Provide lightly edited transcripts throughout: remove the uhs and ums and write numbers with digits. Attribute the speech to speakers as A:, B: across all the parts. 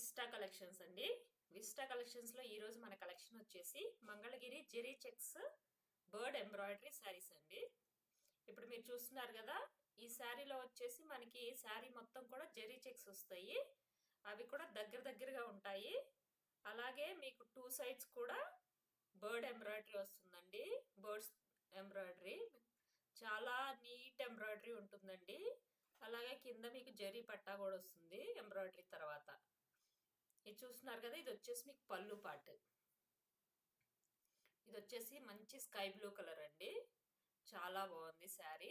A: Vista collections అండి. Vista కలెక్షన్స్లో ఈరోజు మన కలెక్షన్ వచ్చేసి Mangalagiri zari checks bird embroidery saris అండి. ఇప్పుడు మీరు చూస్తున్నారు కదా, ఈ శారీలో వచ్చేసి మనకి శారీ మొత్తం కూడా జెరీ చెక్స్ వస్తాయి. అవి కూడా దగ్గర దగ్గరగా ఉంటాయి. అలాగే మీకు టూ సైడ్స్ కూడా బర్డ్ ఎంబ్రాయిడరీ వస్తుందండి. బర్డ్స్ ఎంబ్రాయిడరీ చాలా నీట్ ఎంబ్రాయిడరీ ఉంటుందండి. అలాగే కింద మీకు జెరీ పట్టా కూడా వస్తుంది ఎంబ్రాయిడరీ తర్వాత. ఇది చూస్తున్నారు కదా, ఇది వచ్చేసి మీకు పళ్ళు పార్ట్. ఇది వచ్చేసి మంచి స్కై బ్లూ కలర్ అండి. చాలా బాగుంది శారీ.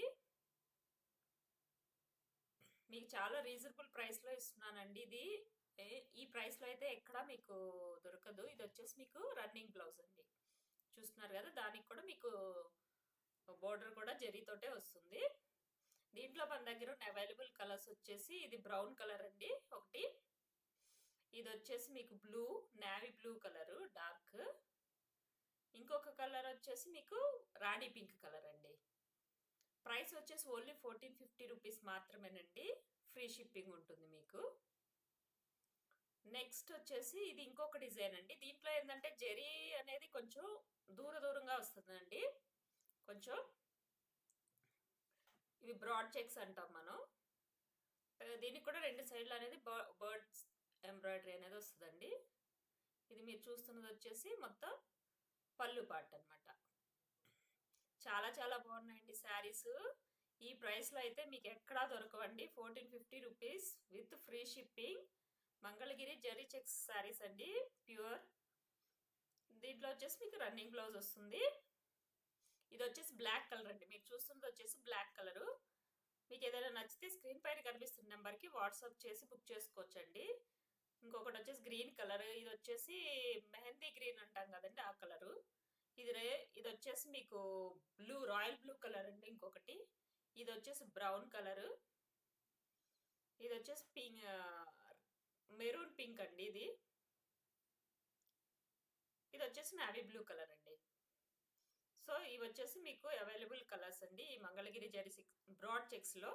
A: మీకు చాలా రీజనబుల్ ప్రైస్లో ఇస్తున్నానండి. ఇది ఈ ప్రైస్లో అయితే ఎక్కడా మీకు దొరకదు. ఇది వచ్చేసి మీకు రన్నింగ్ బ్లౌజ్ అండి. చూస్తున్నారు కదా, దానికి కూడా మీకు బోర్డర్ కూడా జరీతోటే వస్తుంది. దీంట్లో మన దగ్గర ఉన్న అవైలబుల్ కలర్స్ వచ్చేసి ఇది బ్రౌన్ కలర్ అండి ఒకటి. ఇది వచ్చేసి మీకు blue, navy blue colour dark. ఇంకొక కలర్ వచ్చేసి మీకు రాణి పింక్ కలర్ అండి. ప్రైస్ వచ్చేసి ఓన్లీ 1450 రూపీస్ మాత్రమేనండి. ఫ్రీ షిప్పింగ్ ఉంటుంది మీకు. నెక్స్ట్ వచ్చేసి ఇది ఇంకొక డిజైన్ అండి. దీంట్లో ఏంటంటే జెరీ అనేది కొంచెం దూరంగా వస్తుందండి. కొంచెం ఇవి బ్రాడ్ చెక్స్ అంటాం మనం. దీనికి కూడా రెండు సైడ్లు అనేది బర్డ్స్ ఎంబ్రాయిడరీ అనేది వస్తుందండి. ఇది మీరు చూస్తున్నది వచ్చేసి మొత్తం పళ్ళు పార్ట్ అనమాట. చాలా చాలా బాగున్నాయండి శారీస్. ఈ ప్రైస్లో అయితే మీకు ఎక్కడా దొరకవండి. 1450 rupees with free shipping. Mangalagiri zari checks saris అండి, ప్యూర్. దీంట్లో వచ్చేసి మీకు రన్నింగ్ బ్లౌజ్ వస్తుంది. ఇది వచ్చేసి బ్లాక్ కలర్ అండి. మీరు చూస్తున్నది వచ్చేసి బ్లాక్ కలరు. మీకు ఏదైనా నచ్చితే స్క్రీన్ పైన కనిపిస్తున్న నెంబర్కి వాట్సాప్ చేసి బుక్ చేసుకోవచ్చండి. ఇంకొకటి వచ్చేసి గ్రీన్ కలర్. ఇది వచ్చేసి మెహందీ గ్రీన్ అంటాం కదండి, ఆ కలరు. ఇది వచ్చేసి మీకు బ్లూ, రాయల్ బ్లూ కలర్ అండి ఇంకొకటి. ఇది వచ్చేసి బ్రౌన్ కలరు. ఇది వచ్చేసి పింక్, మెరూన్ పింక్ అండి. ఇది వచ్చేసి నావీ బ్లూ కలర్ అండి. సో ఇవి వచ్చేసి మీకు అవైలబుల్ కలర్స్ అండి ఈ మంగళగిరి జరీ బ్రాడ్ చెక్స్లో.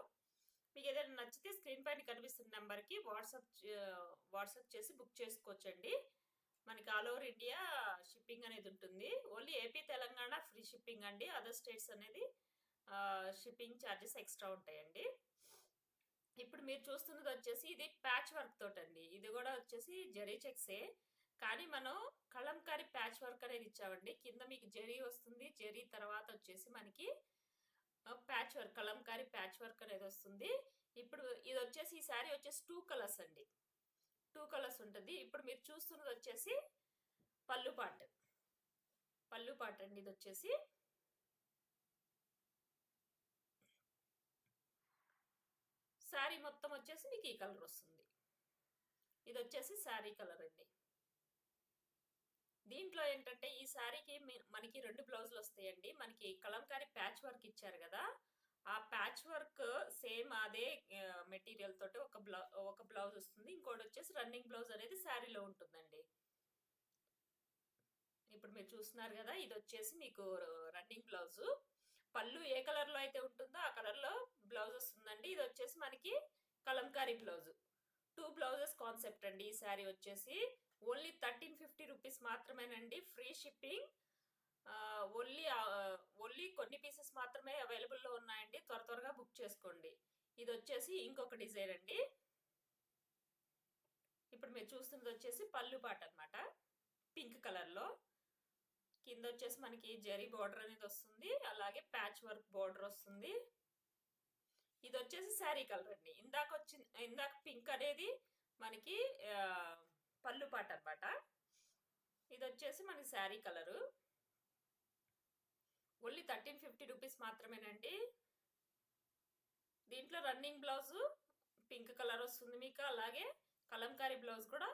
A: మీకు ఏదైనా నచ్చితే స్క్రీన్ పైన కనిపిస్తున్న నెంబర్కి వాట్సాప్ చేసి బుక్ చేసుకోవచ్చండి. మనకి ఆల్ ఓవర్ ఇండియా షిప్పింగ్ అనేది ఉంటుంది. Only AP Telangana free shipping అండి. అదర్ స్టేట్స్ అనేది షిప్పింగ్ ఛార్జెస్ ఎక్స్ట్రా ఉంటాయండి. ఇప్పుడు మీరు చూస్తున్నది వచ్చేసి ఇది ప్యాచ్ వర్క్ తోటండి. ఇది కూడా వచ్చేసి జరీ చెక్సే, కానీ మనం కలంకారీ ప్యాచ్ వర్క్ అనేది ఇచ్చామండి. కింద మీకు జరీ వస్తుంది. జరీ తర్వాత వచ్చేసి మనకి patch work, Kalamkari patch work అనేది వస్తుంది. ఇప్పుడు ఇది వచ్చేసి ఈ శారీ వచ్చేసి 2 కలర్స్ అండి. 2 కలర్స్ ఉంటుంది. ఇప్పుడు మీరు చూస్తున్నది వచ్చేసి పళ్ళు పాట్. పళ్ళు పాట్ అండి. ఇది వచ్చేసి శారీ మొత్తం వచ్చేసి మీకు ఈ కలర్ వస్తుంది. ఇది వచ్చేసి శారీ కలర్ అండి. దీంట్లో ఏంటంటే ఈ శారీకి మనకి 2 బ్లౌజులు వస్తాయండి. మనకి కలంకారీ ప్యాచ్ వర్క్ ఇచ్చారు కదా, ఆ ప్యాచ్ వర్క్ సేమ్ అదే మెటీరియల్ తోటి ఒక బ్లౌజ్ వస్తుంది. ఇంకోటి వచ్చేసి రన్నింగ్ బ్లౌజ్ అనేది శారీలో ఉంటుందండి. ఇప్పుడు మీరు చూస్తున్నారు కదా, ఇది వచ్చేసి మీకు రన్నింగ్ బ్లౌజు. పళ్ళు ఏ కలర్లో అయితే ఉంటుందో ఆ కలర్లో బ్లౌజ్ వస్తుందండి. ఇది వచ్చేసి మనకి కలంకారీ బ్లౌజు. 2 బ్లౌజెస్ కాన్సెప్ట్ అండి ఈ శారీ వచ్చేసి. ఓన్లీ 1350 రూపీస్ మాత్రమేనండి. Free shipping. ఓన్లీ కొన్ని పీసెస్ మాత్రమే అవైలబుల్లో ఉన్నాయండి. త్వరగా బుక్ చేసుకోండి. ఇది వచ్చేసి ఇంకొక డిజైన్ అండి. ఇప్పుడు మీరు చూస్తున్నది వచ్చేసి పళ్ళు పాట అనమాట, పింక్ కలర్లో. కింద వచ్చేసి మనకి జరీ బార్డర్ అనేది వస్తుంది. అలాగే ప్యాచ్ వర్క్ బార్డర్ వస్తుంది. ఇది వచ్చేసి శారీ కలర్ అండి. ఇందాక పింక్ అనేది మనకి పళ్ళు పాట అనమాట. ఇది వచ్చేసి మనకి శారీ కలరు. ఓన్లీ 1350 రూపీస్ మాత్రమేనండి. దీంట్లో రన్నింగ్ బ్లౌజు పింక్ కలర్ వస్తుంది మీకు. అలాగే కలంకారీ బ్లౌజ్ కూడా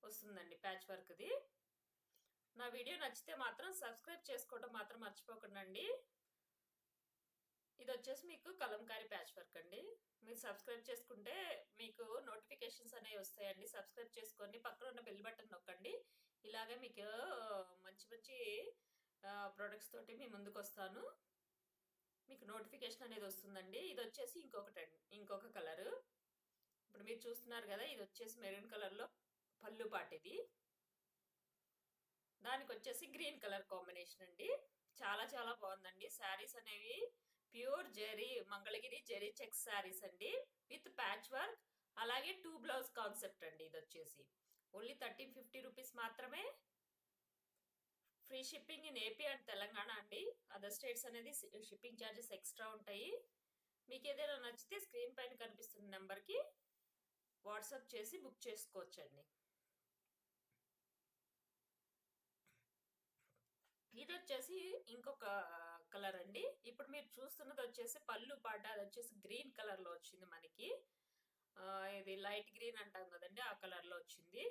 A: వస్తుందండి ప్యాచ్ వర్క్ది. నా వీడియో నచ్చితే మాత్రం సబ్స్క్రైబ్ చేసుకోవడం మాత్రం మర్చిపోకండి. ఇది వచ్చేసి మీకు కలంకారీ ప్యాచ్ వర్క్ అండి. మీరు సబ్స్క్రైబ్ చేసుకుంటే మీకు నోటిఫికేషన్స్ అనేవి వస్తాయండి. సబ్స్క్రైబ్ చేసుకొని పక్కన ఉన్న బెల్ బటన్ నొక్కండి. ఇలాగే మీకు మంచి మంచి ప్రొడక్ట్స్ తోటి మీ ముందుకు వస్తాను. మీకు నోటిఫికేషన్ అనేది వస్తుందండి. ఇది వచ్చేసి ఇంకొక కలరు. ఇప్పుడు మీరు చూస్తున్నారు కదా, ఇది వచ్చేసి మెరూన్ కలర్లో పళ్ళు పాట ఇది. దానికి వచ్చేసి గ్రీన్ కలర్ కాంబినేషన్ అండి. చాలా చాలా బాగుందండి. శారీస్ అనేవి ప్యూర్ జెరీ మంగళగిరి జెరీ చెక్స్ శారీస్ అండి, విత్ ప్యాచ్ వర్క్. అలాగే 2 బ్లౌజ్ కాన్సెప్ట్ అండి. ఇది వచ్చేసి ఓన్లీ 1350 రూపీస్ మాత్రమే. Free shipping in AP and Telangana అండి. అదర్ స్టేట్స్ అనేది షిప్పింగ్ ఛార్జెస్ ఎక్స్ట్రా ఉంటాయి. మీకు ఏదైనా నచ్చితే స్క్రీన్ పైన కనిపిస్తున్న నెంబర్కి వాట్సాప్ చేసి బుక్ చేసుకోవచ్చండి. ఇది వచ్చేసి ఇంకొక కలర్ అండి. ఇప్పుడు మీరు చూస్తున్నది వచ్చేసి పళ్ళు పాట, అది వచ్చేసి గ్రీన్ కలర్ లో వచ్చింది మనకి. ఇది లైట్ గ్రీన్ అంటాం కదండి, ఆ కలర్ లో వచ్చింది.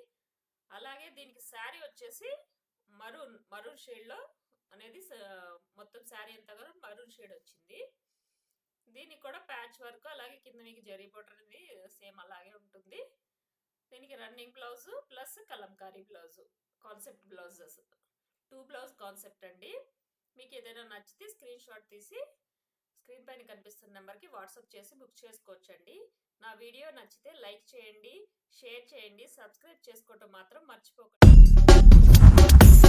A: అలాగే దీనికి శారీ వచ్చేసి మరూన్ షేడ్ లో అనేది మొత్తం శారీ అంతా కూడా మరూన్ షేడ్ వచ్చింది. దీనికి కూడా ప్యాచ్ వర్క్, అలాగే కింద మీకు జరీ బోర్డర్ అనేది సేమ్ అలాగే ఉంటుంది. దీనికి running blouse plus Kalamkari blouse concept blouses, 2 blouse concept అండి. మీకు ఏదైనా నచ్చితే స్క్రీన్ షాట్ తీసి స్క్రీన్ పైన కనిపిస్తున్న నెంబర్కి వాట్సాప్ చేసి బుక్ చేసుకోవచ్చండి. నా వీడియో నచ్చితే లైక్ చేయండి, షేర్ చేయండి, సబ్స్క్రైబ్ చేసుకోవటం మాత్రం మర్చిపోకండి.